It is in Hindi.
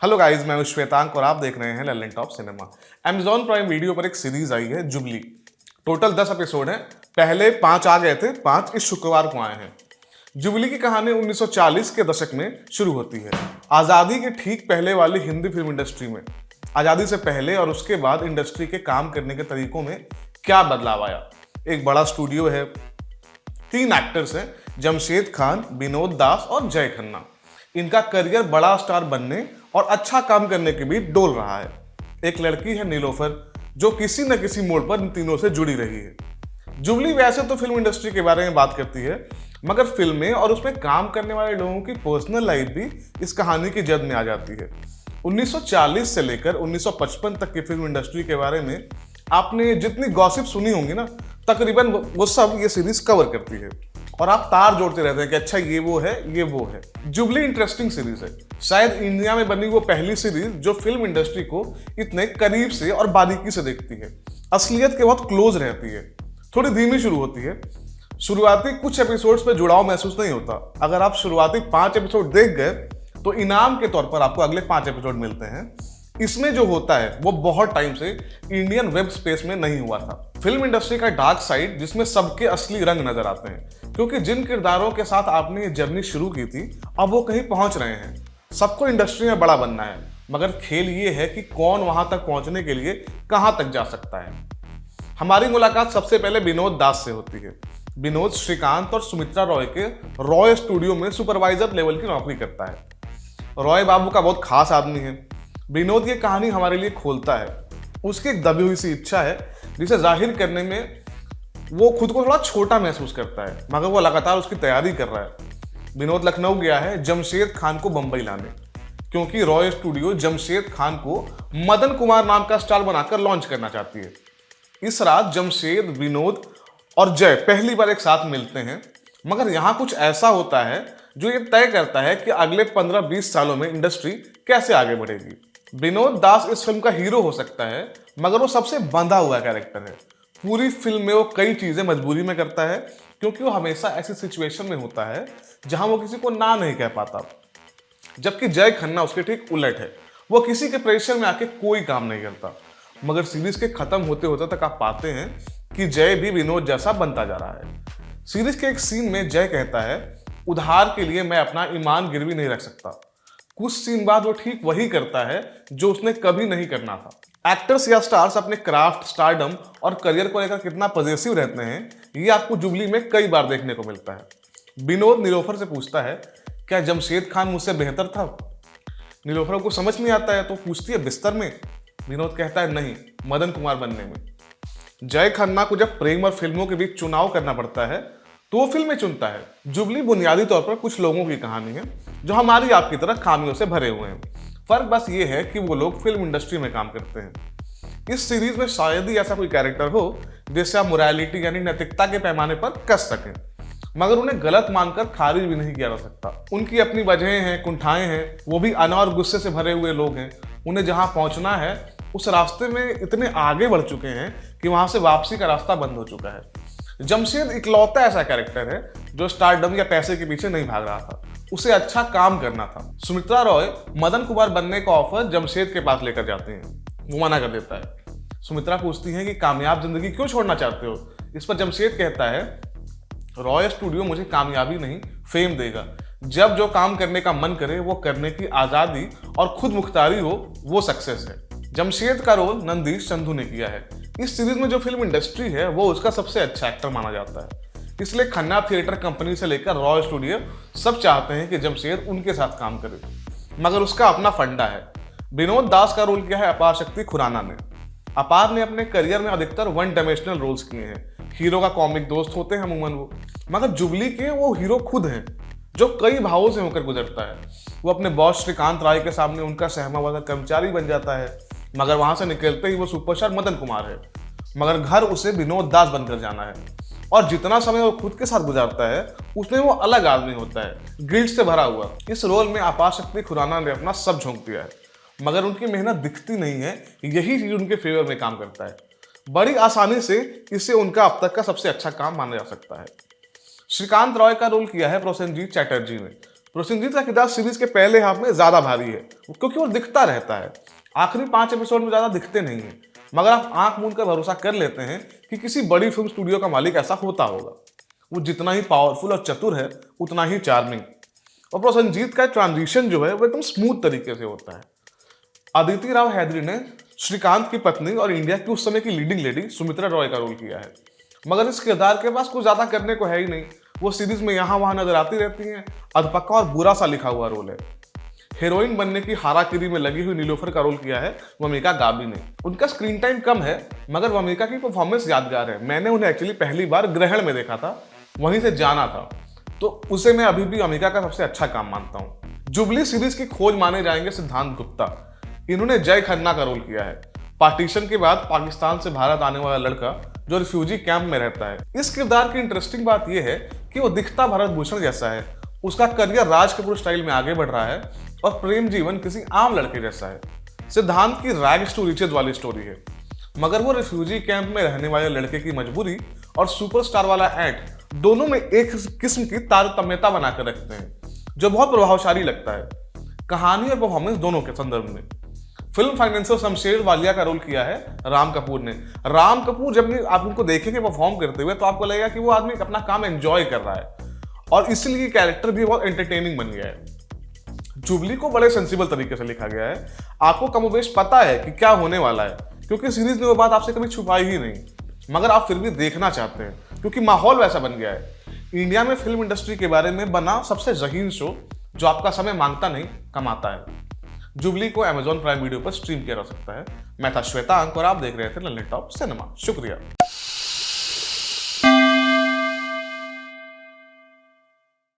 हेलो गाइस, मैं हूं श्वेतांक और आप देख रहे हैं Lalan top cinema. Amazon prime video पर एक सीरीज आई है जुबली। टोटल 10 एपिसोड हैं। पहले 5 आ गए थे, 5 इस शुक्रवार को आए हैं। जुबली की कहानी 1940 के दशक में शुरू होती है, आज़ादी के ठीक पहले वाली हिंदी फिल्म इंडस्ट्री में। आज़ादी से पहले और उसके बाद इंडस्ट्री के काम करने के तरीकों में क्या बदलाव आया। एक बड़ा स्टूडियो है, 3 एक्टर्स हैं, जमशेद खान, विनोद दास और जय खन्ना। इनका करियर बड़ा स्टार बनने और अच्छा काम करने के बीच डोल रहा है। एक लड़की है नीलोफर, जो किसी न किसी मोड़ पर इन तीनों से जुड़ी रही है। जुबली वैसे तो फिल्म इंडस्ट्री के बारे में बात करती है, मगर फिल्में और उसमें काम करने वाले लोगों की पर्सनल लाइफ भी इस कहानी की जद में आ जाती है। 1940 से लेकर 1955 तक की फिल्म इंडस्ट्री के बारे में आपने जितनी गॉसिप सुनी होंगी ना, तकरीबन वो सब ये सीरीज कवर करती है। और आप तार जोड़ते रहते हैं कि अच्छा ये वो है, ये वो है। जुबली इंटरेस्टिंग सीरीज है, शायद इंडिया में बनी वो पहली सीरीज जो फिल्म इंडस्ट्री को इतने करीब से और बारीकी से देखती है, असलियत के बहुत क्लोज रहती है। थोड़ी धीमी शुरू होती है, शुरुआती कुछ एपिसोड्स पे जुड़ाव महसूस नहीं होता। अगर आप शुरुआती 5 एपिसोड देख गए तो इनाम के तौर पर आपको अगले 5 एपिसोड मिलते हैं। इसमें जो होता है वो बहुत टाइम से इंडियन वेब स्पेस में नहीं हुआ था। फिल्म इंडस्ट्री का डार्क साइड, जिसमें सबके असली रंग नजर आते हैं, क्योंकि जिन किरदारों के साथ आपने ये जर्नी शुरू की थी अब वो कहीं पहुंच रहे हैं। सबको इंडस्ट्री में बड़ा बनना है, मगर खेल ये है कि कौन वहां तक पहुंचने के लिए कहां तक जा सकता है। हमारी मुलाकात सबसे पहले विनोद दास से होती है। विनोद श्रीकांत और सुमित्रा रॉय के रॉय स्टूडियो में सुपरवाइजर लेवल की नौकरी करता है। रॉय बाबू का बहुत खास आदमी है। विनोद ये कहानी हमारे लिए खोलता है। उसकी एक दबी हुई सी इच्छा है जिसे जाहिर करने में वो खुद को थोड़ा छोटा महसूस करता है, मगर वो लगातार उसकी तैयारी कर रहा है। विनोद लखनऊ गया है जमशेद खान को बंबई लाने, क्योंकि रॉय स्टूडियो जमशेद खान को मदन कुमार नाम का स्टार बनाकर लॉन्च करना चाहती है। इस रात जमशेद, विनोद और जय पहली बार एक साथ मिलते हैं, मगर यहाँ कुछ ऐसा होता है जो ये तय करता है कि अगले 15-20 सालों में इंडस्ट्री कैसे आगे बढ़ेगी। विनोद दास इस फिल्म का हीरो हो सकता है, मगर वो सबसे बंधा हुआ कैरेक्टर है। पूरी फिल्म में वो कई चीजें मजबूरी में करता है, क्योंकि वो हमेशा ऐसी सिचुएशन में होता है जहां वो किसी को ना नहीं कह पाता। जबकि जय खन्ना उसके ठीक उलट है, वो किसी के प्रेशर में आके कोई काम नहीं करता। मगर सीरीज के खत्म होते होते तक आप पाते हैं कि जय भी विनोद जैसा बनता जा रहा है। सीरीज के एक सीन में जय कहता है, उधार के लिए मैं अपना ईमान गिरवी नहीं रख सकता। कुछ सीन बाद वो ठीक वही करता है जो उसने कभी नहीं करना था। एक्टर्स या स्टार्स अपने क्राफ्ट, स्टारडम और करियर को लेकर कितना पॉजिटिव रहते हैं, ये आपको जुबली में कई बार देखने को मिलता है। विनोद नीलोफर से पूछता है, क्या जमशेद खान मुझसे बेहतर था? नीलोफर को समझ नहीं आता है तो पूछती है, बिस्तर में? विनोद कहता है, नहीं, मदन कुमार बनने में। जय खन्ना को जब प्रेम और फिल्मों के बीच चुनाव करना पड़ता है तो वो फिल्में चुनता है। जुबली बुनियादी तौर पर कुछ लोगों की कहानी है जो हमारी आपकी तरह खामियों से भरे हुए हैं। फर्क बस ये है कि वो लोग फिल्म इंडस्ट्री में काम करते हैं। इस सीरीज में शायद ही ऐसा कोई कैरेक्टर हो जिससे आप मोरालिटी यानी नैतिकता के पैमाने पर कस सकें, मगर उन्हें गलत मानकर खारिज भी नहीं किया जा सकता। उनकी अपनी वजहें हैं, कुंठाएं हैं, वो भी अना और गुस्से से भरे हुए लोग हैं। उन्हें जहां पहुंचना है उस रास्ते में इतने आगे बढ़ चुके हैं कि वहां से वापसी का रास्ता बंद हो चुका है। जमशेद इकलौता ऐसा कैरेक्टर है जो स्टारडम या पैसे के पीछे नहीं भाग रहा था, उसे अच्छा काम करना था। सुमित्रा रॉय मदन कुमार बनने का ऑफर जमशेद के पास लेकर जाते हैं, वो मना कर देता है। सुमित्रा पूछती है कि कामयाब जिंदगी क्यों छोड़ना चाहते हो? इस पर जमशेद कहता है, रॉय स्टूडियो मुझे कामयाबी नहीं, फेम देगा। जब जो काम करने का मन करे वो करने की आजादी और खुद मुख्तारी हो, वो सक्सेस है। जमशेद का रोल नंदीश संधू ने किया है। इस सीरीज में जो फिल्म इंडस्ट्री है वो उसका सबसे अच्छा एक्टर माना जाता है, इसलिए खन्ना थिएटर कंपनी से लेकर रॉय स्टूडियो सब चाहते हैं कि जमशेद उनके साथ काम करे, मगर उसका अपना फंडा है। विनोद दास का रोल किया है अपार शक्ति खुराना ने। अपार ने अपने करियर में अधिकतर वन डायमेंशनल रोल्स किए हैं। हीरो का कॉमिक दोस्त होते हैं अमूमन वो, मगर जुबली के वो हीरो खुद हैं जो कई भावों से होकर गुजरता है। वो अपने बॉस श्रीकांत राय के सामने उनका सहमा वाला कर्मचारी बन जाता है, मगर वहां से निकलते ही वो सुपरस्टार मदन कुमार है, मगर घर उसे विनोद दास बनकर जाना है। और जितना समय वो खुद के साथ गुजारता है उसमें वो अलग आदमी होता है, गिल्ट से भरा हुआ। इस रोल में अपार शक्ति खुराना ने अपना सब झोंक दिया है, मगर उनकी मेहनत दिखती नहीं है। यही चीज उनके फेवर में काम करता है। बड़ी आसानी से इसे उनका अब तक का सबसे अच्छा काम माना जा सकता है। श्रीकांत रॉय का रोल किया है प्रोसेनजीत चैटर्जी ने। प्रोसेनजीत का किरदार सीरीज के पहले हाफ में ज्यादा भारी है क्योंकि वो दिखता रहता है। आखिरी 5 एपिसोड में ज्यादा दिखते नहीं है, मगर आप आंख मूंद कर भरोसा कर लेते हैं कि किसी बड़ी फिल्म स्टूडियो का मालिक ऐसा होता होगा। वो जितना ही पावरफुल और चतुर है उतना ही चार्मिंग। और प्रोसेनजीत का ट्रांजिशन जो है वो एकदम स्मूथ तरीके से होता है। अदिति राव हैदरी ने श्रीकांत की पत्नी और इंडिया की उस समय की लीडिंग लेडी सुमित्रा रॉय का रोल किया है, मगर इस किरदार के पास कुछ ज्यादा करने को है ही नहीं। वो सीरीज में यहाँ वहां नजर आती रहती हैं। अधपक्का और बुरा सा लिखा हुआ रोल है। हीरोइन बनने की हाराकिरी में लगी हुई नीलोफर का रोल किया है वमिका गाबी ने। उनका स्क्रीन टाइम कम है, मगर वमिका की परफॉर्मेंस यादगार है। मैंने उन्हें एक्चुअली पहली बार ग्रहण में देखा था, वहीं से जाना था, तो उसे मैं अभी भी वमिका का सबसे अच्छा काम मानता हूँ। जुबली सीरीज की खोज माने जाएंगे सिद्धांत गुप्ता। इन्होंने जय खन्ना का रोल किया है, पार्टीशन के बाद पाकिस्तान से भारत आने वाला लड़का जो रिफ्यूजी कैंप में रहता है। इस किरदार की इंटरेस्टिंग बात यह है कि वो दिखता भरत भूषण जैसा है। उसका करियर राज कपूर स्टाइल में आगे बढ़ रहा है और प्रेम जीवन किसी आम लड़के जैसा है। सिद्धांत की रैग्स टू रिचेज वाली स्टोरी है, मगर वो रिफ्यूजी कैंप में रहने वाले लड़के की मजबूरी और सुपरस्टार वाला एक्ट दोनों में एक किस्म की तारतम्यता बनाकर रखते हैं, जो बहुत प्रभावशाली लगता है कहानी और परफॉर्मेंस दोनों के संदर्भ में। फिल्म फाइनेंसर शमशेर वालिया का रोल किया है राम कपूर ने। राम कपूर जब आप उनको देखेंगे परफॉर्म करते हुए तो आपको लगेगा कि वो आदमी अपना काम एंजॉय कर रहा है, और इसलिए कैरेक्टर भी बहुत एंटरटेनिंग बन गया है। जुबली को बड़े सेंसिबल तरीके से लिखा गया है। आपको कमोबेश पता है कि क्या होने वाला है, क्योंकि सीरीज ने वो बात आपसे कभी छुपाई ही नहीं, मगर आप फिर भी देखना चाहते हैं क्योंकि माहौल वैसा बन गया है। इंडिया में फिल्म इंडस्ट्री के बारे में बना सबसे ज़हीन शो जो आपका समय मांगता नहीं कमाता है। जुबली को Amazon प्राइम वीडियो पर स्ट्रीम किया जा सकता है। मैं था श्वेतांक और आप देख रहे थे लल्ले टॉप सिनेमा। शुक्रिया।